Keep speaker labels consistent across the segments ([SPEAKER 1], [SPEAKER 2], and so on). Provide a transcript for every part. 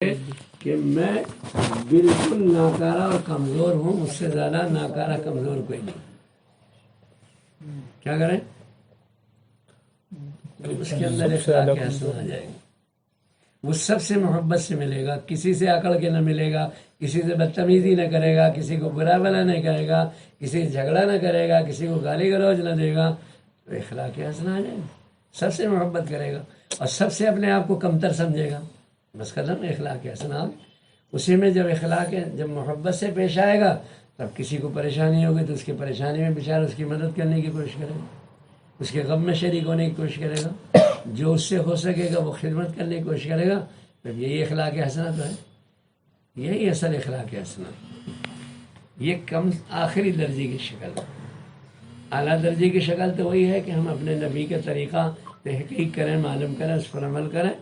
[SPEAKER 1] کہ میں بالکل ناکارہ اور کمزور ہوں، مجھ سے زیادہ ناکارہ کمزور کوئی نہیں. کیا کریں؟ تو اس کے اندر اخلاق حسنہ آ جائے گا. وہ سب سے محبت سے ملے گا، کسی سے اکڑ کے نہ ملے گا، کسی سے بدتمیزی نہ کرے گا، کسی کو برا بھلا نہیں کرے گا، کسی سے جھگڑا نہ کرے گا، کسی کو گالی گلوچ نہ دے گا. تو اخلاق حسنہ آ جائے گا. سب سے محبت کرے گا اور سب سے اپنے آپ کو کمتر سمجھے گا. بس ختم. اخلاق حسنہ اسی میں جب محبت سے پیش آئے گا تب کسی کو پریشانی ہوگی تو اس کی پریشانی میں بیچارہ اس کی مدد کرنے کی کوشش کرے گا، اس کے غم میں شریک ہونے کی کوشش کرے گا، جو اس سے ہو سکے گا وہ خدمت کرنے کی کوشش کرے گا. تب یہی اخلاق حسنہ تو ہے، یہی اصل اخلاق حسنہ. یہ آخری درجے کی شکل ہے. اعلیٰ درجے کی شکل تو وہی ہے کہ ہم اپنے نبی کا طریقہ تحقیق کریں، معلوم کریں، اس پر عمل کریں.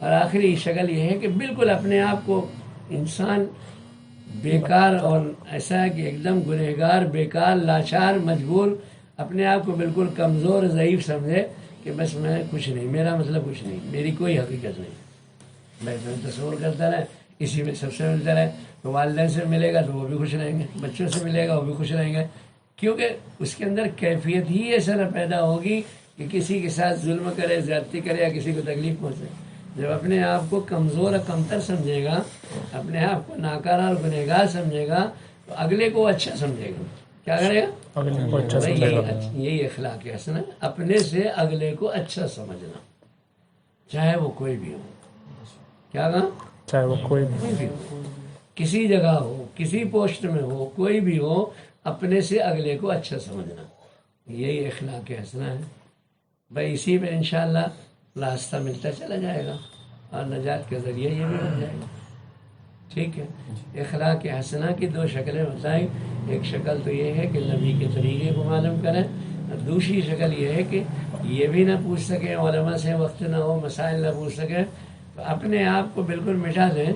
[SPEAKER 1] اور آخری شکل یہ ہے کہ بالکل اپنے آپ کو انسان بیکار اور ایسا ہے کہ ایک دم گنہگار، بیکار، لاچار، مجبور، اپنے آپ کو بالکل کمزور، ضعیف سمجھے کہ بس میں کچھ نہیں، میرا مطلب کچھ نہیں، میری کوئی حقیقت نہیں. میں تصور کرتا رہے اسی میں سب سے ملتا رہے. تو والدین سے ملے گا تو وہ بھی خوش رہیں گے، بچوں سے ملے گا وہ بھی خوش رہیں گے، کیونکہ اس کے اندر کیفیت ہی ایسا نہ پیدا ہوگی کہ کسی کے ساتھ ظلم کرے، زیادتی کرے یا کسی کو تکلیف پہنچے. جب اپنے آپ کو کمزور اور کمتر سمجھے گا، اپنے آپ کو ناکارہ اور گنہگار سمجھے گا تو اگلے کو اچھا سمجھے گا. کیا کرے گا؟ یہی اخلاق حسنہ ہے، اپنے سے اگلے کو اچھا سمجھنا، چاہے وہ کوئی بھی ہو. کیا کہا؟
[SPEAKER 2] چاہے وہ کوئی
[SPEAKER 1] بھی ہو، کسی جگہ ہو، کسی پوسٹ میں ہو، کوئی بھی ہو، اپنے سے اگلے کو اچھا سمجھنا، یہی اخلاق حسنہ ہے. بھائی اسی میں انشاءاللہ راستہ ملتا چلا جائے گا اور نجات کا ذریعہ یہ بھی بن جائے گا. ٹھیک ہے. اخلاق حسنہ کی دو شکلیں بتائیں. ایک شکل تو یہ ہے کہ نبی کے طریقے کو معلوم کریں، اور دوسری شکل یہ ہے کہ یہ بھی نہ پوچھ سکیں، علماء سے وقت نہ ہو، مسائل نہ پوچھ سکیں، تو اپنے آپ کو بالکل مٹا دیں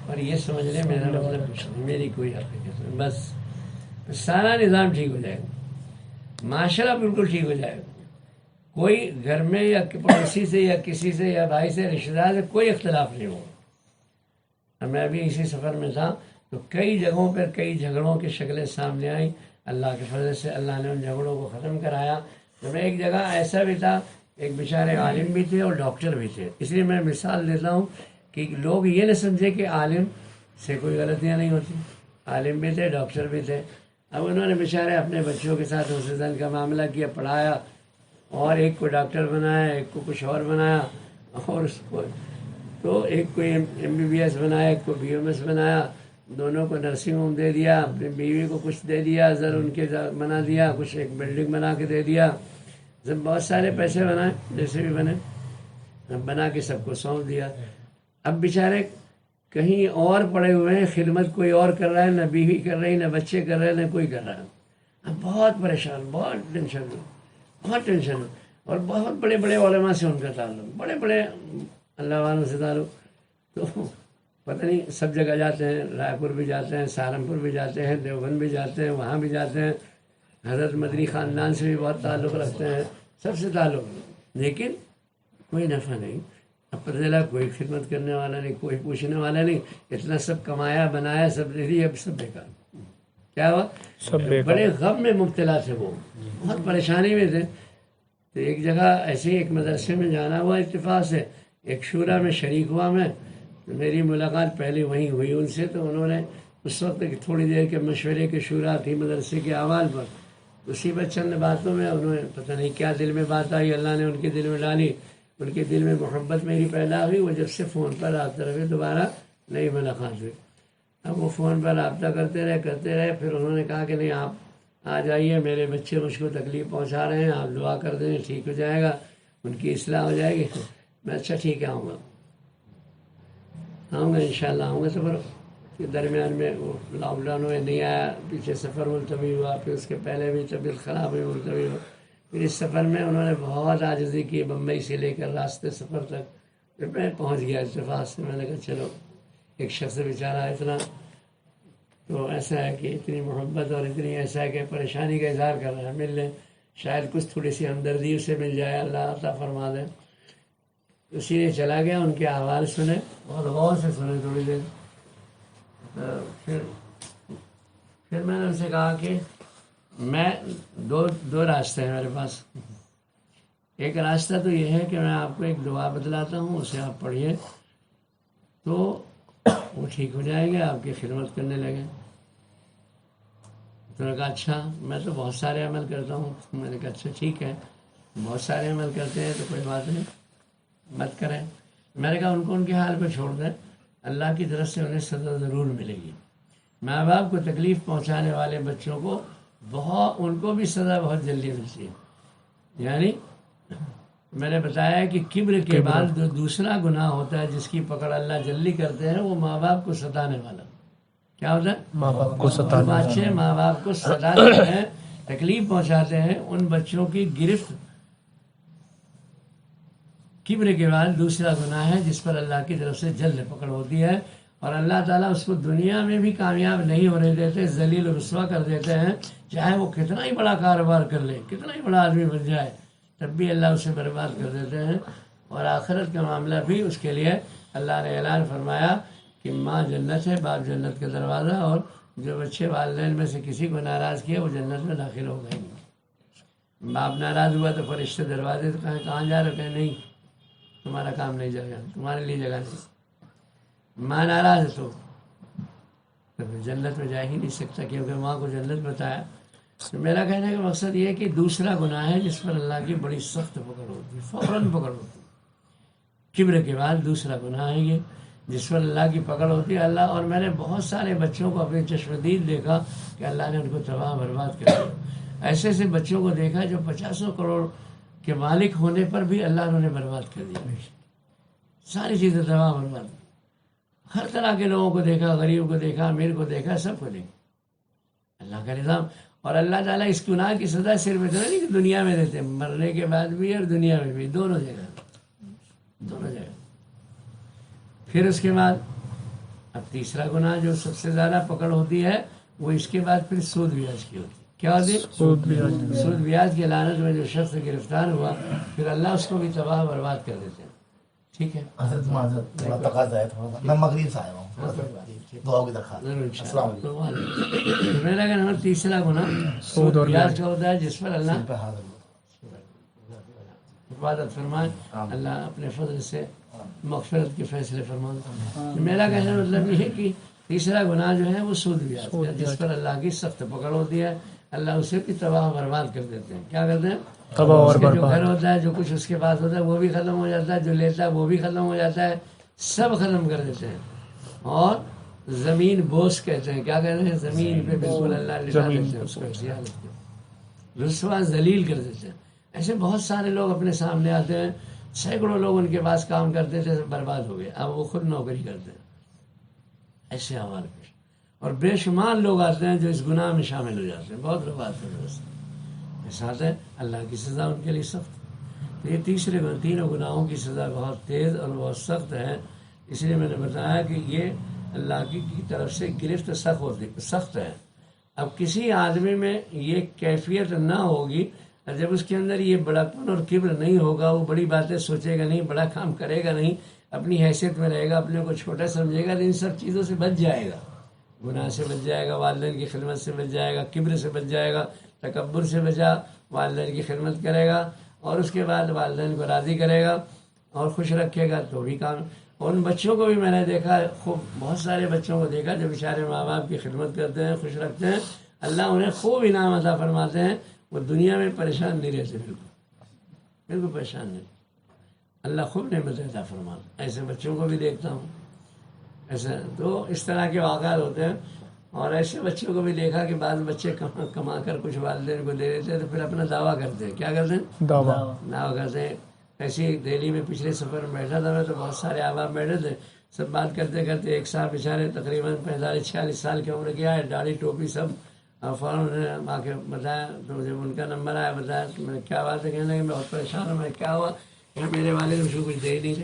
[SPEAKER 1] اور یہ سمجھ لیں میرا مطلب کچھ نہیں، میری کوئی حقیقت نہیں. بس سارا نظام ٹھیک ہو جائے گا، معاشرہ بالکل ٹھیک ہو جائے گا. کوئی گھر میں یا پڑوسی سے یا کسی سے یا بھائی سے، رشتہ دار سے کوئی اختلاف نہیں ہوگا. میں ابھی اسی سفر میں تھا تو کئی جگہوں پر کئی جھگڑوں کی شکلیں سامنے آئیں. اللہ کے فضل سے اللہ نے ان جھگڑوں کو ختم کرایا. تو میں ایک جگہ ایسا بھی تھا، ایک بیچارے عالم بھی تھے اور ڈاکٹر بھی تھے. اس لیے میں مثال دیتا ہوں کہ لوگ یہ نہ سمجھے کہ عالم سے کوئی غلطیاں نہیں ہوتی. عالم بھی تھے، ڈاکٹر بھی تھے. اب انہوں نے بیچارے اپنے بچوں کے ساتھ حسن کا معاملہ کیا، پڑھایا، اور ایک کو ڈاکٹر بنایا، ایک کو کچھ اور بنایا، اور اس کو تو ایک کو MBBS بنایا، ایک کو BMS بنایا، دونوں کو نرسنگ ہوم دے دیا، اپنی بیوی کو کچھ دے دیا، ان کے بنا دیا، کچھ ایک بلڈنگ بنا کے دے دیا. جب بہت سارے پیسے بنائے، جیسے بھی بنے، بنا کے سب کو سونپ دیا. اب بیچارے کہیں اور پڑے ہوئے ہیں، خدمت کوئی اور کر رہا ہے، نہ بیوی کر رہی، نہ بچے کر رہے، نہ کوئی کر رہا ہے. اب بہت پریشان، بہت ٹینشن، اور بہت بڑے بڑے علماء سے ان کا تعلق، بڑے بڑے اللہ والوں سے تعلق. تو پتہ نہیں سب جگہ جاتے ہیں، رائے پور بھی جاتے ہیں، سہارنپور بھی جاتے ہیں، دیوبند بھی جاتے ہیں، وہاں بھی جاتے ہیں. حضرت مدنی خاندان سے بھی بہت تعلق رکھتے ہیں، سب سے تعلق، لیکن کوئی نفع نہیں. اب پتہ چلا کوئی خدمت کرنے والا نہیں، کوئی پوچھنے والا نہیں. اتنا سب کمایا بنایا سب دے دیا، اب سب بیکار. کیا ہوا؟ بڑے غم میں مبتلا تھے، وہ بہت پریشانی میں تھے. تو ایک جگہ ایسے ایک مدرسے میں جانا ہوا اتفاق سے، ایک شورا میں شریک ہوا میں. تو میری ملاقات پہلے وہیں ہوئی ان سے. تو انہوں نے اس وقت تھوڑی دیر کے مشورے کے شورا تھی مدرسے کے احوال پر. اسی پر چند باتوں میں انہوں نے پتہ نہیں کیا دل میں بات آئی، اللہ نے ان کے دل میں ڈالی، ان کے دل میں محبت میری پیدا ہوئی. وہ جب سے فون پر رابطہ رکھے، دوبارہ نئی ملاقات ہوئی. اب وہ فون پر رابطہ کرتے رہے. پھر انہوں نے کہا کہ نہیں، آپ آ جائیے، میرے بچے مجھ کو تکلیف پہنچا رہے ہیں، آپ دعا کر دیں، ٹھیک ہو جائے گا، ان کی اصلاح ہو جائے گی. میں اچھا ٹھیک ہے، آؤں گا انشاءاللہ آؤں گا. سفر کے درمیان میں وہ لاک ڈاؤن ہوئے، نہیں آیا. پیچھے سفر ملتوی ہوا، پھر اس کے پہلے بھی طبیعت خراب ہوئی، ملتوی ہوا. پھر اس سفر میں انہوں نے بہت عاجزی کی، بمبئی سے لے کر راستے سفر تک. پھر میں پہنچ گیا اتفاق سے. میں نے کہا چلو، ایک شخص بیچارہ اتنا تو ایسا ہے کہ اتنی محبت اور اتنی ایسا ہے کہ پریشانی کا اظہار کر رہا ہے، مل لیں، شاید کچھ تھوڑی سی ہمدردی اسے مل جائے، اللہ عطا فرما دے. اسی نے چلا گیا، ان کے آواز سنے، بہت غور سے سنے تھوڑی دیر. پھر میں نے ان سے کہا کہ میں دو راستے ہیں میرے پاس. ایک راستہ تو یہ ہے کہ میں آپ کو ایک دعا بتلاتا ہوں، اسے آپ پڑھیے تو وہ ٹھیک ہو جائیں گے، آپ کی خدمت کرنے لگے. تو نے کہا اچھا، میں تو بہت سارے عمل کرتا ہوں. میں نے کہا اچھا ٹھیک ہے، بہت سارے عمل کرتے ہیں تو کوئی بات نہیں، مت کریں. میں نے کہا ان کو ان کے حال پہ چھوڑ دیں، اللہ کی طرف سے انہیں سزا ضرور ملے گی. ماں باپ کو تکلیف پہنچانے والے بچوں کو ان کو بھی سزا بہت جلدی ملتی ہے. یعنی میں نے بتایا کہ کبر کے بعد جو دوسرا گناہ ہوتا ہے جس کی پکڑ اللہ جلدی کرتے ہیں، وہ ماں باپ کو ستانے والا. کیا ہوتا ہے؟
[SPEAKER 2] ماں باپ کو
[SPEAKER 1] جو بچے ماں باپ کو ستاتے ہیں، تکلیف پہنچاتے ہیں، ان بچوں کی گرفت کبر کے بعد دوسرا گناہ ہے جس پر اللہ کی طرف سے جلد پکڑ ہوتی ہے. اور اللہ تعالیٰ اس کو دنیا میں بھی کامیاب نہیں ہونے دیتے، ذلیل و رسوا کر دیتے ہیں. چاہے وہ کتنا ہی بڑا کاروبار کر لے، کتنا ہی بڑا آدمی بن جائے، تب بھی اللہ اسے برباد کر دیتے ہیں. اور آخرت کا معاملہ بھی اس کے لیے اللہ نے اعلان فرمایا کہ ماں جنت ہے، باپ جنت کا دروازہ، اور جو بچے والدین میں سے کسی کو ناراض کیا وہ جنت میں داخل ہو گئے. باپ ناراض ہوا تو فرشتے دروازے تو کہاں جا رہے؟ کہیں نہیں، تمہارا کام نہیں جائے گا، تمہارے لیے جگہ نہیں. ماں ناراض ہے تو پھر جنت میں جا ہی نہیں سکتا، کیونکہ ماں کو جنت بتایا. تو میرا کہنے کا مقصد یہ ہے کہ دوسرا گناہ ہے جس پر اللہ کی بڑی سخت پکڑ ہوتی ہے، فوراً پکڑ ہوتی ہے. کبر کے بعد دوسرا گناہ ہے یہ جس پر اللہ کی پکڑ ہوتی ہے. اللہ، اور میں نے بہت سارے بچوں کو اپنے چشمدید دیکھا کہ اللہ نے ان کو تباہ برباد کر دیا. ایسے ایسے بچوں کو دیکھا جو 50 کروڑ کے مالک ہونے پر بھی اللہ نے انہیں برباد کر دیا. ساری چیزیں تباہ برباد. ہر طرح کے لوگوں کو دیکھا، غریب کو دیکھا، امیر کو دیکھا، سب کو دیکھا. اللہ کا نظام. اور اللہ تعالیٰ اس گناہ کی سزا صرف اتنا نہیں کہ دنیا میں دیتے، مرنے کے بعد بھی اور دنیا میں بھی، دونوں جگہ. پھر اس کے بعد اب تیسرا گناہ جو سب سے زیادہ پکڑ ہوتی ہے وہ اس کے بعد پھر سود بیاج کی ہوتی ہے. کیا ہوتی ہے؟ سود بیاج کی لعنت میں جو شخص گرفتار ہوا پھر اللہ اس کو بھی تباہ برباد کر دیتے ہیں. ٹھیک ہے،
[SPEAKER 3] میں مغرب سے آیا ہوں، دعا کی درخواست. السلام علیکم.
[SPEAKER 1] میرا کہنا تیسرا گناہ سود بیاج کا ہوتا ہے جس پر اللہ حفاظت فرمائے، اللہ اپنے فضل سے مغفرت کے فیصلے فرمائے. میرا کہنے کا مطلب یہ ہے کہ تیسرا گناہ جو ہے وہ سود بیاج کا، جس پر اللہ کی سخت پکڑ ہوتی ہے. اللہ اسے بھی تباہ برباد کر دیتے ہیں. کیا کرتے ہیں؟ اس کے جو گھر ہوتا ہے، جو کچھ اس کے پاس ہوتا ہے وہ بھی ختم ہو جاتا ہے، جو لیتا ہے وہ بھی ختم ہو جاتا ہے، سب ختم کر دیتے ہیں. اور زمین بوس کہتے ہیں. کیا کہتے ہیں؟ زمین پہ بالکل اللہ لٹا دیتے ہیں اس کو، ایسی حالت میں رسوا ذلیل کر دیتے ہیں. ایسے بہت سارے لوگ اپنے سامنے آتے ہیں، سینکڑوں لوگ ان کے پاس کام کرتے تھے، برباد ہو گئے، اب وہ خود نوکری کرتے ہیں. ایسے حوال پہ اور بے شمار لوگ آتے ہیں جو اس گناہ میں شامل ہو جاتے ہیں. بہت لوگ آتے ہیں ساتھ ہے، اللہ کی سزا ان کے لیے سخت. تو یہ تینوں گناہوں کی سزا بہت تیز اور بہت سخت ہے. اس لیے میں نے بتایا کہ یہ اللہ کی طرف سے گرفت سخت ہے. اب کسی آدمی میں یہ کیفیت نہ ہوگی، جب اس کے اندر یہ بڑاپن اور کبر نہیں ہوگا، وہ بڑی باتیں سوچے گا نہیں، بڑا کام کرے گا نہیں، اپنی حیثیت میں رہے گا، اپنے کو چھوٹا سمجھے گا، تو ان سب چیزوں سے بچ جائے گا. گناہ سے بچ جائے گا، والدین کی خدمت سے بچ جائے گا، کبر سے بچ جائے گا، تکبر سے بچا، والدین کی خدمت کرے گا، اور اس کے بعد والدین کو راضی کرے گا اور خوش رکھے گا تو بھی کام. اور ان بچوں کو بھی میں نے دیکھا، خوب بہت سارے بچوں کو دیکھا جو بیچارے ماں باپ کی خدمت کرتے ہیں، خوش رکھتے ہیں، اللہ انہیں خوب انعام عطا فرماتے ہیں. وہ دنیا میں پریشان نہیں رہتے، بالکل پریشان نہیں. اللہ خوب نعمت عطا فرماتا. ایسے بچوں کو بھی دیکھتا ہوں. ایسا تو اس طرح کے واقعات ہوتے ہیں. اور ایسے بچوں کو بھی دیکھا کہ بعض بچے کما کر کچھ والدین کو دے دیتے ہیں تو پھر اپنا دعویٰ کرتے ہیں. کیا کرتے ہیں؟ دعویٰ کرتے ہیں. ایسے ہی دہلی میں پچھلے سفر میں بیٹھا تھا میں، تو بہت سارے احباب بیٹھے تھے، سب بات کرتے کرتے ایک صاحب بیچارے تقریباً 45-46 سال کی عمر کیا ہے، داڑھی ٹوپی سب، اور فوراً انہوں نے آ کے بتایا. تو جب ان کا نمبر آیا بتایا کہ میں کیا بات ہے، کہنے لگے میں بہت پریشان ہوں. میں کیا ہوا؟ کہ میرے والد مجھ کو کچھ دے ہی نہیں رہے.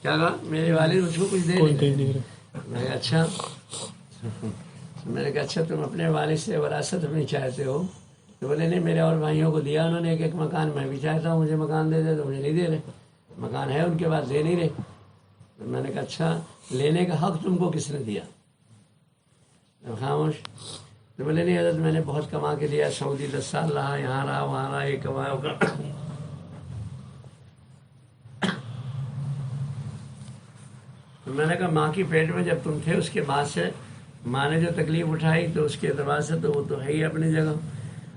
[SPEAKER 1] کیا کہا؟ میرے والد مجھ کو کچھ دے نہیں رہے. میں کہا اچھا. میں نے کہا اچھا تم اپنے والد سے وراثت اپنی چاہتے ہو؟ تو بولے نہیں، میرے اور بھائیوں کو دیا انہوں نے ایک ایک مکان، میں بھی چاہتا ہوں مجھے مکان دے دے، تو مجھے نہیں دے رہے. مکان ہے ان کے پاس، دے نہیں رہے. تو میں نے کہا اچھا لینے کا حق تم کو کس نے دیا؟ خاموش. تو بولے نہیں حضرت میں نے بہت کما کے دیا، سعودی 10 سال رہا، یہاں رہا وہاں رہا، یہ کمایا ہوگا. تو میں نے کہا ماں کی پیٹ میں جب تم تھے اس کے بعد سے ماں نے جو تکلیف اٹھائی تو اس کے اعتبار سے تو وہ تو ہے ہی اپنی جگہ.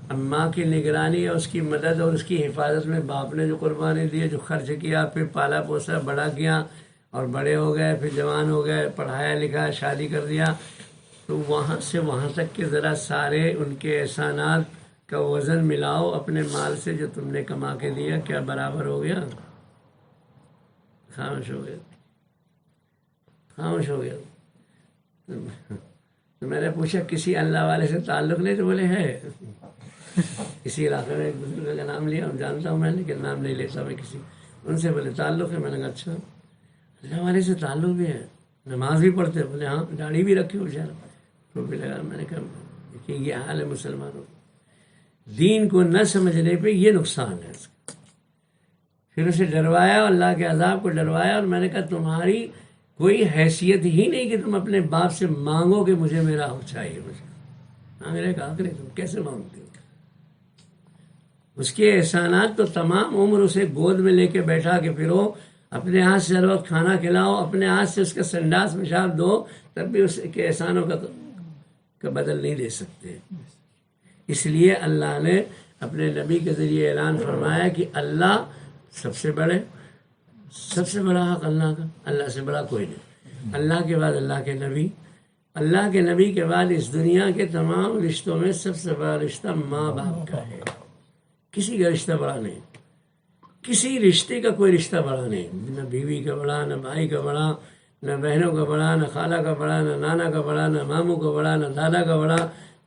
[SPEAKER 1] اب ماں کی نگرانی اور اس کی مدد اور اس کی حفاظت میں باپ نے جو قربانی دی، جو خرچ کیا، پھر پالا پوسا بڑا کیا اور بڑے ہو گئے، پھر جوان ہو گئے، پڑھایا لکھایا، شادی کر دیا، تو وہاں سے وہاں تک کہ ذرا سارے ان کے احسانات کا وزن ملاؤ اپنے مال سے جو تم نے کما کے دیا، کیا برابر ہو گیا؟ خاموش ہو گیا. خاموش ہو گیا. تو میں نے پوچھا کسی اللہ والے سے تعلق نہیں؟ تو بولے ہے. اسی علاقے میں ایک بزرگ کا نام لیا، جانتا ہوں میں، لیکن نام نہیں لیتا میں کسی. ان سے بولے تعلق ہے؟ میں نے کہا اچھا اللہ والے سے تعلق بھی ہے، نماز بھی پڑھتے؟ بولے ہاں، داڑھی بھی رکھی ہو بیچارہ، ٹوپی لگا. میں نے کہا دیکھیے یہ حال ہے مسلمانوں کا، دین کو نہ سمجھنے پہ یہ نقصان ہے اس کا. پھر اسے ڈروایا، اللہ کے عذاب کو ڈروایا، اور میں نے کہا تمہاری کوئی حیثیت ہی نہیں کہ تم اپنے باپ سے مانگو کہ مجھے میرا حق چاہیے. مجھے مانگنے کا حق نہیں، تم کیسے مانگتے ہو؟ اس کے احسانات تو تمام عمر اسے گود میں لے کے بیٹھا کے پھرو، اپنے ہاتھ سے ہر وقت کھانا کھلاؤ، اپنے ہاتھ سے اس کا سنڈاس پیشاب دو، تب بھی اس کے احسانوں کا بدل نہیں دے سکتے. اس لیے اللہ نے اپنے نبی کے ذریعے اعلان فرمایا کہ اللہ سب سے بڑے، سب سے بڑا حق اللہ کا، اللہ سے بڑا کوئی نہیں. اللہ کے بعد اللہ کے نبی، اللہ کے نبی کے بعد اس دنیا کے تمام رشتوں میں سب سے بڑا رشتہ ماں باپ کا ہے. کسی کا رشتہ بڑا نہیں، کسی رشتے کا کوئی رشتہ بڑا نہیں. نہ بیوی کا بڑا، نہ بھائی کا بڑا، نہ بہنوں کا بڑا، نہ خالہ کا بڑا، نہ نانا کا بڑا، نہ ماموں کا بڑا، نہ دادا کا بڑا،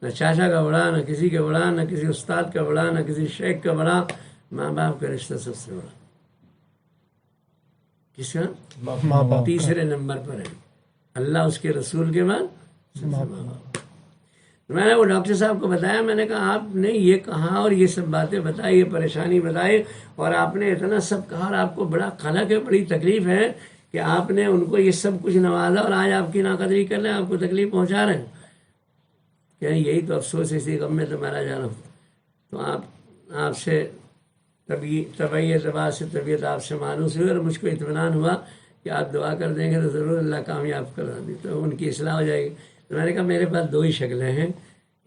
[SPEAKER 1] نہ چاچا کا بڑا، نہ کسی کا بڑا، نہ کسی استاد کا بڑا، نہ کسی شیخ کا بڑا. ماں باپ کا رشتہ سب سے بڑا. کس کا؟
[SPEAKER 2] ماں باپ.
[SPEAKER 1] تیسرے نمبر پر ہے اللہ، اس کے رسول کے بعد سب سے ماں باپ. میں نے وہ ڈاکٹر صاحب کو بتایا، میں نے کہا آپ نے یہ کہا اور یہ سب باتیں بتائی، یہ پریشانی بتائی، اور آپ نے اتنا سب کہا، اور آپ کو بڑا قلق ہے، بڑی تکلیف ہے کہ آپ نے ان کو یہ سب کچھ نوازا اور آج آپ کی ناقدری کر رہے ہیں، آپ کو تکلیف پہنچا رہے ہیں. کہ یہی تو افسوس ہے، اسی غم میں تو مارا جا رہا ہوں. تو آپ سے طبعی اعتبار سے طبیعت آپ سے مانوس ہوئی، اور مجھ کو اطمینان ہوا کہ آپ دعا کر دیں گے تو ضرور اللہ کامیاب کرا دی، تو ان کی اصلاح ہو جائے گی. تو میں نے کہا میرے پاس 2 ہی شکلیں ہیں.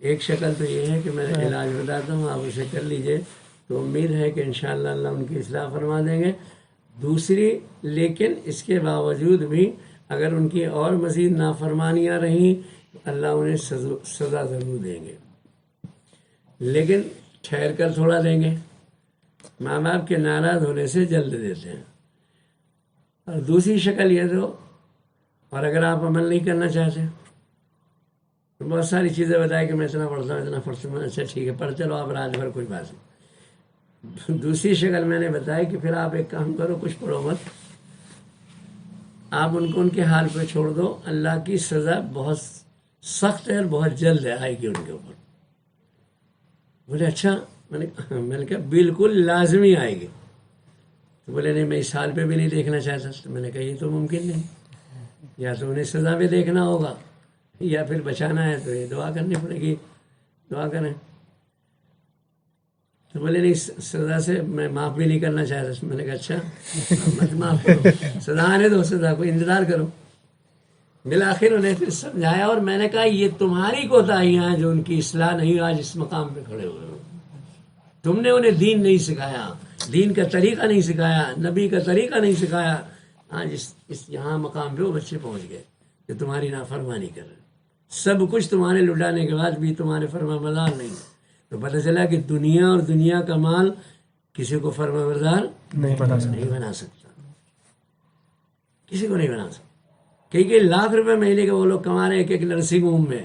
[SPEAKER 1] ایک شکل تو یہ ہے کہ میں علاج بتاتا ہوں، آپ اسے کر لیجئے، تو امید ہے کہ انشاءاللہ اللہ ان کی اصلاح فرما دیں گے. دوسری، لیکن اس کے باوجود بھی اگر ان کی اور مزید نافرمانیاں رہیں تو اللہ انہیں سزا ضرور دیں گے، لیکن ٹھہر کر تھوڑا دیں گے. ماں باپ کے ناراض ہونے سے جلد دیتے ہیں. اور دوسری شکل یہ دو، اور اگر آپ عمل نہیں کرنا چاہتے تو بہت ساری چیزیں بتائیں کہ میں اتنا پڑھتا ہوں، اتنا پڑھتا ہوں. اچھا ٹھیک ہے، پڑھتے رہو آپ رات بھر، کوئی بات نہیں. دوسری شکل میں نے بتائی کہ پھر آپ ایک کام کرو، کچھ پڑھو مت، آپ ان کو ان کے حال پہ چھوڑ دو. اللہ کی سزا بہت سخت ہے اور بہت جلد آئے گی ان کے اوپر. بولے اچھا؟ میں نے کہا بالکل لازمی آئے گی. تو بولے نہیں میں اس حال پہ بھی نہیں دیکھنا چاہتا. تو میں نے کہا یہ تو ممکن نہیں، یا تو انہیں سزا میں دیکھنا ہوگا یا پھر بچانا ہے تو یہ دعا کرنی پڑے گی. دعا کریں. تو بولے نہیں سزا سے میں معاف بھی نہیں کرنا چاہتا. میں نے کہا اچھا مت معاف کرو، سزا آنے دو، سزا کو انتظار کرو. بالآخر انہیں پھر سمجھایا، اور میں نے کہا یہ تمہاری کوتاہیاں ہیں جو ان کی اصلاح نہیں آج اس مقام پہ کھڑے ہوئے ہو. تم نے انہیں دین نہیں سکھایا، دین کا طریقہ نہیں سکھایا، نبی کا طریقہ نہیں سکھایا. آج اس یہاں مقام پہ وہ بچے پہنچ گئے کہ تمہاری نافرمانی کر رہے. سب کچھ تمہارے لٹانے کے بعد بھی تمہارے فرما بردار نہیں. تو پتہ چلا کہ دنیا اور دنیا کا مال کسی کو فرما بردار نہیں بنا سکتا، کسی کو نہیں بنا سکتا. کئی لاکھ روپے مہینے کے وہ لوگ کما رہے ہیں ایک نرسنگ ہوم میں.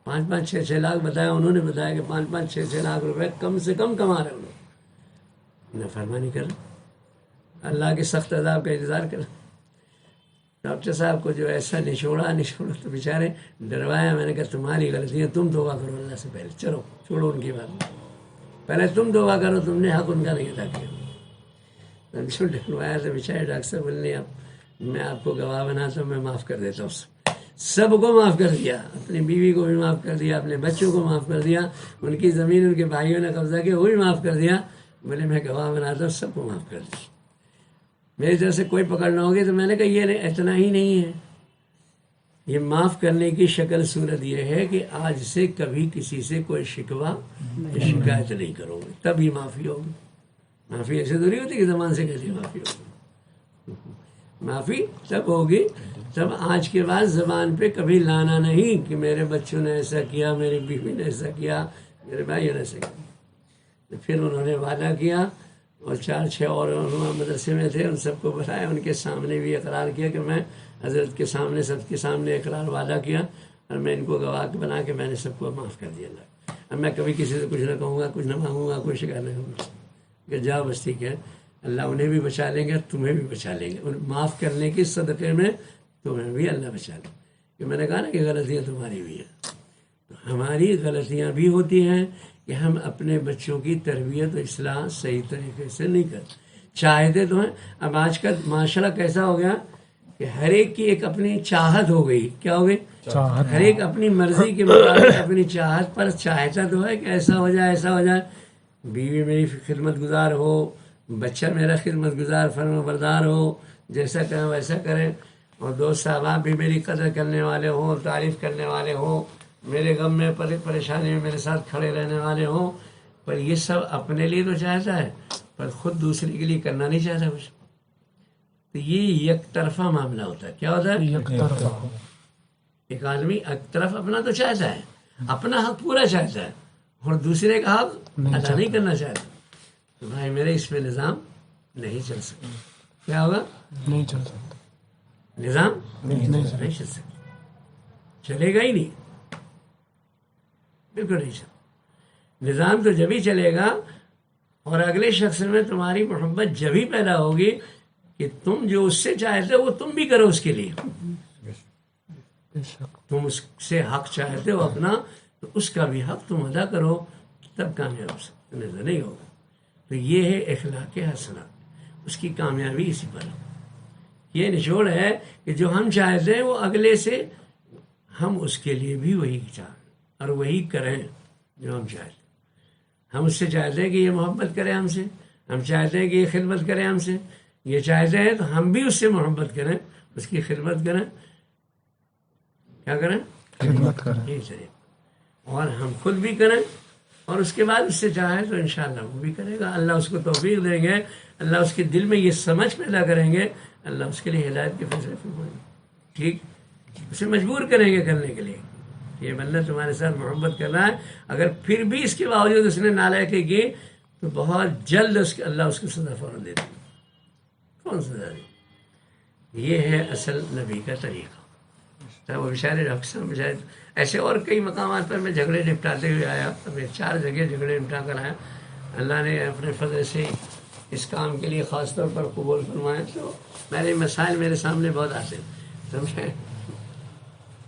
[SPEAKER 1] 5-5 6-6 لاکھ بتایا انہوں نے، بتایا کہ 5-5 6-6 لاکھ روپے کم سے کم کما رہے ہیں لوگ. نافرمانی کر رہے، اللہ کے سخت عذاب کا انتظار کر. ڈاکٹر صاحب کو جو ایسا نچوڑا تو بیچارے ڈروایا. میں نے کہا تمہاری غلطی ہے، تم توبہ کرو اللہ سے پہلے. چلو چھوڑو ان کی بات، پہلے تم توبہ کرو، تم نے حق ان کا نہیں ادا کیا. جو ڈھلوایا تو بچارے ڈاکٹر صاحب بولنے اب میں آپ کو گواہ بناتا ہوں، میں معاف کر دیتا ہوں، سب کو معاف کر دیا، اپنی بیوی کو بھی معاف کر دیا، اپنے بچوں کو معاف کر دیا، ان کی زمین ان کے بھائیوں نے قبضہ کیا وہ بھی معاف کر دیا، بولے میں گواہ بناتا ہوں، سب کو معاف کر دیا، میری طرف سے کوئی پکڑ نہ ہوگی۔ تو میں نے کہا یہ اتنا ہی نہیں ہے، یہ معاف کرنے کی شکل صورت یہ ہے کہ آج سے کبھی کسی سے کوئی شکوہ شکایت نہیں کرو گے، تب یہ معافی ہوگی۔ معافی ایسے تو نہیں ہوتی کہ زبان سے کہتی معافی ہوگی، معافی تب ہوگی تب آج کے بعد زبان پہ کبھی لانا نہیں کہ میرے بچوں نے ایسا کیا، میری بیوی نے ایسا کیا، میرے بھائی نے ایسا کیا۔ تو پھر انہوں نے وعدہ کیا اور 4-6 اور مدرسے میں تھے، ان سب کو بتایا، ان کے سامنے بھی اقرار کیا کہ میں حضرت کے سامنے سب کے سامنے اقرار وعدہ کیا اور میں ان کو گواہ بنا کے میں نے سب کو معاف کر دیا اللہ۔ اب میں کبھی کسی سے کچھ نہ کہوں گا، کچھ نہ مانگوں گا، کوئی شکایت نہیں ہوگا کہ جاؤ بس ٹھیک ہے، اللہ انہیں بھی بچا لیں گے، تمہیں بھی بچا لیں گے، ان معاف کرنے کی صدقے میں تمہیں بھی اللہ بچا لیں۔ کہ میں نے کہا نا کہ غلطیاں تمہاری بھی ہیں، تو ہماری غلطیاں بھی ہوتی ہیں کہ ہم اپنے بچوں کی تربیت و اصلاح صحیح طریقے سے نہیں کرتے، چاہتے تو ہیں۔ اب آج کل معاشرہ کیسا ہو گیا کہ ہر ایک کی ایک اپنی چاہت ہو گئی، کیا ہو گئی؟ ہر ایک اپنی مرضی کے مطابق اپنی چاہت پر چاہتا تو ہے کہ ایسا ہو جائے ایسا ہو جائے، بیوی میری خدمت گزار ہو، بچہ میرا خدمت گزار فرما بردار ہو، جیسا کہیں ویسا کریں، اور دوست احباب بھی میری قدر کرنے والے ہوں، تعریف کرنے والے ہوں، میرے غم میں پریشانی میں میرے ساتھ کھڑے رہنے والے ہوں۔ پر یہ سب اپنے لیے تو چاہتا ہے پر خود دوسرے کے لیے کرنا نہیں چاہتا کچھ، تو یہ یک طرفہ معاملہ ہوتا ہے۔ کیا ہوتا ہے؟ ایک آدمی ایک طرف اپنا تو چاہتا ہے، اپنا حق پورا چاہتا ہے اور دوسرے کا حق ادا نہیں کرنا چاہتا، تو بھائی میرے اس میں نظام نہیں چل سکتا۔ کیا ہوگا؟
[SPEAKER 2] نہیں چل سکتا،
[SPEAKER 1] نظام نہیں چل سکتا، چلے گا ہی نہیں، بالکل نہیں چلے۔ نظام تو جبھی چلے گا اور اگلے شخص میں تمہاری محبت جبھی پیدا ہوگی کہ تم جو اس سے چاہتے ہو وہ تم بھی کرو اس کے لیے، تم اس سے حق چاہتے ہو اپنا تو اس کا بھی حق تم ادا کرو، تب کامیاب ہو سکتے، نظر نہیں ہوگا۔ تو یہ ہے اخلاق حسنہ، اس کی کامیابی اسی پر ہے۔ یہ نچوڑ ہے کہ جو ہم چاہتے ہیں وہ اگلے سے ہم اس کے لیے بھی وہی چاہیں اور وہی کریں جو ہم چاہتے ہیں۔ ہم اس سے چاہتے ہیں کہ یہ محبت کرے ہم سے، ہم چاہتے ہیں کہ یہ خدمت کرے ہم سے، یہ چاہتے ہیں تو ہم بھی اس سے محبت کریں، اس کی خدمت کریں، کیا کریں؟
[SPEAKER 2] خدمت کریں،
[SPEAKER 1] یہی چاہیے، اور ہم خود بھی کریں اور اس کے بعد اس سے چاہیں تو انشاءاللہ وہ بھی کرے گا، اللہ اس کو توفیق دیں گے، اللہ اس کے دل میں یہ سمجھ پیدا کریں گے، اللہ اس کے لیے ہدایت کے فیصلے فرمائیں گے، ٹھیک، اسے مجبور کریں گے کرنے کے لیے، یہ بندہ تمہارے ساتھ محبت کر رہا ہے، اگر پھر بھی اس کے باوجود اس نے نالائقی کی تو بہت جلد اللہ اس کو سزا فوراً دے دے گا۔ کون سزا دے؟ یہ ہے اصل نبی کا طریقہ۔ وہ بیچارے ڈاکٹر صاحب بیچارے ایسے اور کئی مقامات پر میں جھگڑے نپٹاتے ہوئے آیا، میں 4 جگہ جھگڑے نپٹا کر آیا، اللہ نے اپنے فضل سے اس کام کے لیے خاص طور پر قبول فرمایا، تو میرے مسائل میرے سامنے بہت آتے ہیں، سمجھے،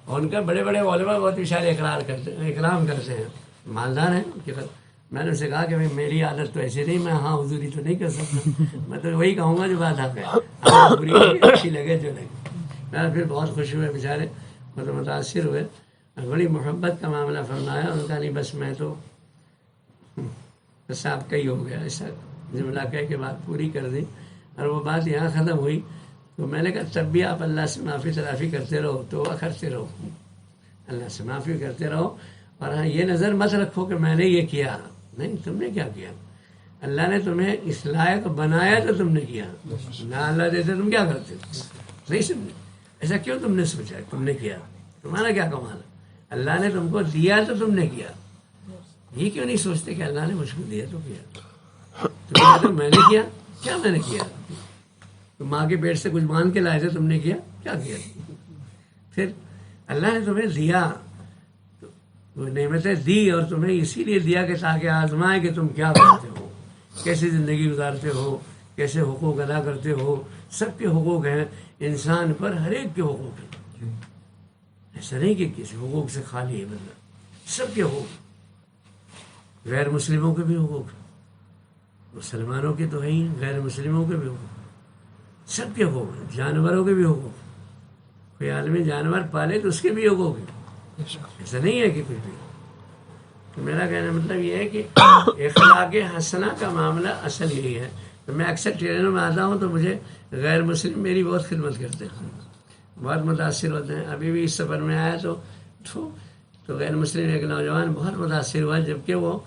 [SPEAKER 1] اور ان کا بڑے بڑے علماء بہت بیچارے اکرام کرتے ہیں، مالدار ہیں ان کے خط۔ میں نے ان سے کہا کہ میری عادت تو ایسی نہیں، میں ہاں حضوری تو نہیں کر سکتا، میں تو وہی کہوں گا جو بات حق ہے، آپ بری اچھی لگے جو لگے۔ میں پھر بہت خوش ہوئے بیچارے، مطلب متاثر ہوئے، اور بڑی محبت کا معاملہ فرمایا، ان کا نہیں بس میں تو بس آپ کا ہی ہو گیا، ایسا جملہ کہہ کے بات پوری کر دی، اور وہ بات یہاں ختم ہوئی۔ تو میں نے کہا تب بھی آپ اللہ سے معافی تلافی کرتے رہو، توبہ کرتے رہو، اللہ سے معافی کرتے رہو، اور ہاں یہ نظر مت رکھو کہ میں نے یہ کیا، نہیں، تم نے کیا کیا، اللہ نے تمہیں اس لائق بنایا تو تم نے کیا، نہ اللہ دیتے تم کیا کرتے، نہیں سمجھے، ایسا کیوں تم نے سوچا، تم نے کیا، تمہارا کیا کمال ہے، اللہ نے تم کو دیا تو تم نے کیا، یہ کیوں نہیں سوچتے کہ اللہ نے مجھ کو دیا تو کیا، تم کہتے میں نے کیا، کیا میں نے کیا، تو ماں کے پیٹ سے کچھ باندھ کے لائے تھے، تم نے کیا، کیا کیا، پھر اللہ نے تمہیں دیا، وہ نعمتیں دی اور تمہیں اسی لیے دیا کہ تاکہ آزمائے کہ تم کیا کرتے ہو، کیسے زندگی گزارتے ہو، کیسے حقوق ادا کرتے ہو، سب کے حقوق ہیں انسان پر، ہر ایک کے حقوق ہیں، ایسا نہیں کہ کسی حقوق سے خالی ہے بندہ، سب کے حقوق، غیر مسلموں کے بھی حقوق ہیں، مسلمانوں کے تو ہے ہی، غیر مسلموں کے بھی حقوق، سب کے حقوق ہیں، جانوروں کے بھی حقوق، کوئی آدمی جانور پالے تو اس کے بھی حقوق ہیں، ایسا نہیں ہے کہ کچھ بھی. تو میرا کہنا مطلب یہ ہے کہ اخلاق حسنہ کا معاملہ اصل یہی ہے. تو میں اکثر ٹرینوں میں آتا ہوں تو مجھے غیر مسلم میری بہت خدمت کرتے ہیں، بہت متاثر ہوتے ہیں. ابھی بھی اس سفر میں آیا تو غیر مسلم ایک نوجوان بہت متاثر ہوا، جبکہ وہ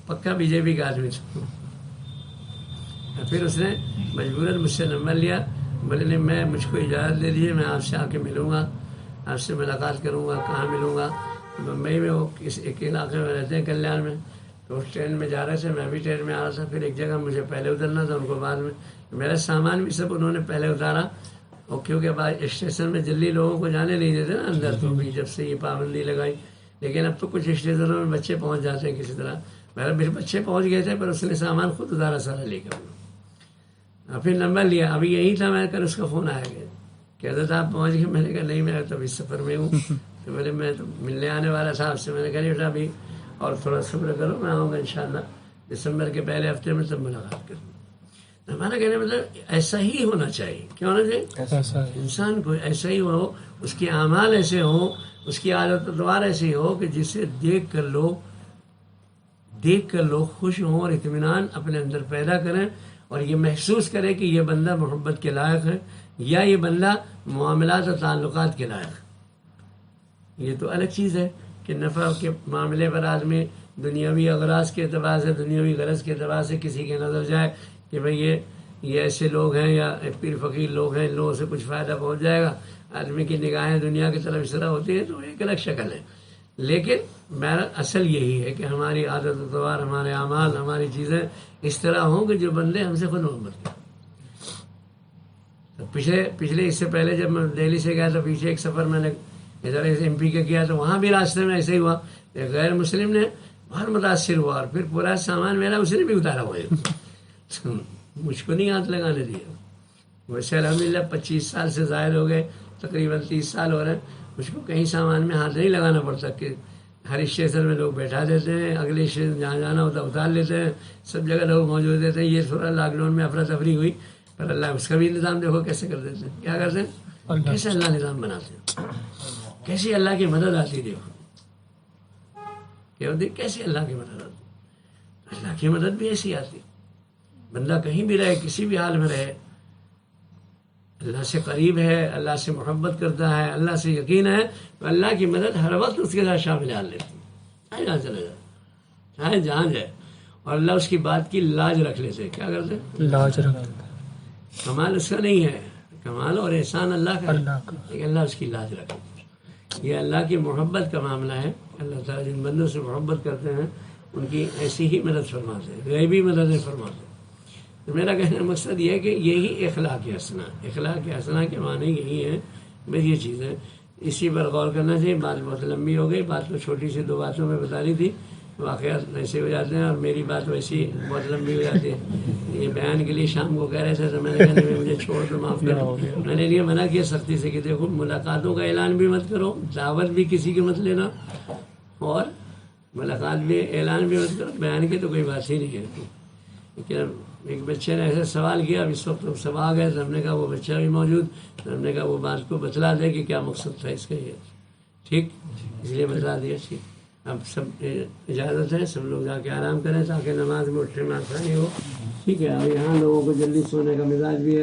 [SPEAKER 1] پکا بی جے پی کا آدمی تھا. پھر اس نے مجبوراً مجھ سے نمبر لیا، بولے نہیں میں مجھ کو اجازت دے دیجیے، میں آپ سے آ کے ملوں گا، آپ سے ملاقات کروں گا. کہاں ملوں گا؟ بمبئی میں. وہ ایک علاقے میں رہتے ہیں کلیان میں. تو اس ٹرین میں جا رہے تھے، میں بھی ٹرین میں آ رہا تھا. پھر ایک جگہ مجھے پہلے اترنا تھا، ان کو بعد میں. میرا سامان بھی سب انہوں نے پہلے اتارا، اور کیونکہ بعد اسٹیشن میں جلدی لوگوں کو جانے نہیں دیتے نا اندر، تو بھی جب سے یہ پابندی لگائی. لیکن اب تو کچھ اسٹیشنوں میں بچے پہنچ جاتے ہیں کسی طرح. میرے بچے پہنچ گئے تھے، پر اس نے سامان خود اتارا سارا لے کر. پھر نمبر لیا، ابھی یہی تھا. میں کل اس کا فون آیا گیا کہ حضرت آپ پہنچ گئے. میں نے کہا نہیں، میں تو ابھی سفر میں ہوں. تو بولے میں تو ملنے آنے والا تھا آپ سے. میں نے کہا بیٹا ابھی اور تھوڑا صبر کرو، میں آؤں گا انشاءاللہ دسمبر کے پہلے ہفتے میں، تب ملاقات کروں. ہمارا کہنے مطلب ایسا ہی ہونا چاہیے. کیا ہونا چاہیے؟ انسان کو ایسا ہی ہو، اس کے اعمال ایسے ہوں، اس کی عادت و اتوار ایسی ہو کہ جسے دیکھ کر لوگ خوش ہوں اور اطمینان اپنے اندر پیدا کریں، اور یہ محسوس کرے کہ یہ بندہ محبت کے لائق ہے، یا یہ بندہ معاملات اور تعلقات کے لائق ہے. یہ تو الگ چیز ہے کہ نفع کے معاملے پر آدمی دنیاوی اغراض کے اعتبار سے، دنیاوی غرض کے اعتبار سے کسی کے نظر جائے کہ بھئی یہ ایسے لوگ ہیں یا پیر فقیر لوگ ہیں، ان لوگوں سے کچھ فائدہ پہنچ جائے گا. آدمی کی نگاہیں دنیا کی طرف اس طرح ہوتی ہیں، تو ایک الگ شکل ہے. لیکن میرا اصل یہی ہے کہ ہماری عادت و تواار، ہمارے اعمال، ہماری چیزیں اس طرح ہوں کہ جو بندے ہم سے خود محبت کریں. پچھلے اس سے پہلے جب میں دہلی سے گیا تو پیچھے ایک سفر میں نے ادھر ایم پی کا کیا، تو وہاں بھی راستے میں ایسے ہی ہوا. ایک غیر مسلم نے بہت متاثر ہوا، اور پھر پورا سامان میرا اس نے بھی اتارا ہوا ہے. مجھ کو نہیں ہاتھ لگانے دیا. ویسے الحمدللہ 25 سال سے زائد ہو گئے، تقریباً 30 سال ہو رہے ہیں، مجھ کو کہیں سامان میں ہاتھ نہیں لگانا پڑتا. کہ ہر اسٹیشن میں لوگ بیٹھا دیتے ہیں، اگلے اسٹیشن جہاں جانا ہوتا اتار لیتے ہیں، سب جگہ لوگ موجود دیتے ہیں. یہ تھوڑا لاک ڈاؤن میں افراتفری ہوئی، پر اللہ اس کا بھی انتظام دیکھو کیسے کر دیتے ہیں. کیا کرتے ہیں؟ کیسے اللہ نظام بناتے ہیں، کیسی اللہ کی مدد آتی. دیکھو کیا ہوتی، کیسی اللہ کی مدد آتی. اللہ کی مدد بھی ایسی آتی. بندہ کہیں بھی رہے، کسی بھی حال میں رہے، اللہ سے قریب ہے، اللہ سے محبت کرتا ہے، اللہ سے یقین ہے، تو اللہ کی مدد ہر وقت اس کے ساتھ شامل حال لیتی ہے. چاہے جہاں چلے جائے، چاہے جہاں جائے، اور اللہ اس کی بات کی لاج رکھ لیتے. کیا کرتے؟ لاج رکھ. کمال اس کا نہیں ہے، کمال اور احسان اللہ کا ہے، لیکن اللہ اس کی لاج رکھے. یہ اللہ کی محبت کا معاملہ ہے. اللہ تعالیٰ جن بندوں سے محبت کرتے ہیں ان کی ایسی ہی مدد فرماتے ہیں، غیبی مددیں فرماتے ہیں. تو میرا کہنے کا مقصد یہ ہے کہ یہی اخلاق حسنہ. اخلاق حسنہ کے معنی یہی ہے. بس یہ چیز ہے، اسی پر غور کرنا چاہیے. بات بہت لمبی ہو گئی، بات تو چھوٹی سی 2 باتوں میں بتا رہی تھی. واقعات ایسے ہو جاتے ہیں، اور میری بات ویسی بہت لمبی ہو جاتی ہے. یہ بیان کے لیے شام کو کہہ رہے تھے، تو میں نے کہا نہیں مجھے چھوڑ دو، معاف کر دو. میں نے یہ منع کیا سختی سے کہ دیکھو ملاقاتوں کا اعلان بھی مت کرو، دعوت بھی کسی کی مت لینا، اور ملاقات بھی اعلان بھی مت کرو. بیان کی تو کوئی بات ہی نہیں ہے. لیکن ایک بچے نے ایسا سوال کیا، اب اس وقت ہم سب آ گئے، تو ہم نے کہا وہ بچہ بھی موجود، تو ہم نے کہا وہ بات کو بتلا دے کہ کیا مقصد تھا اس کا. یہ ٹھیک، اس لیے بتلا دیا. ٹھیک، اب سب اجازت ہے، سب لوگ جا کے آرام کریں تاکہ نماز میں اٹھنے میں آسانی ہو. ٹھیک ہے. اب یہاں لوگوں کو جلدی سونے کا مزاج بھی ہے.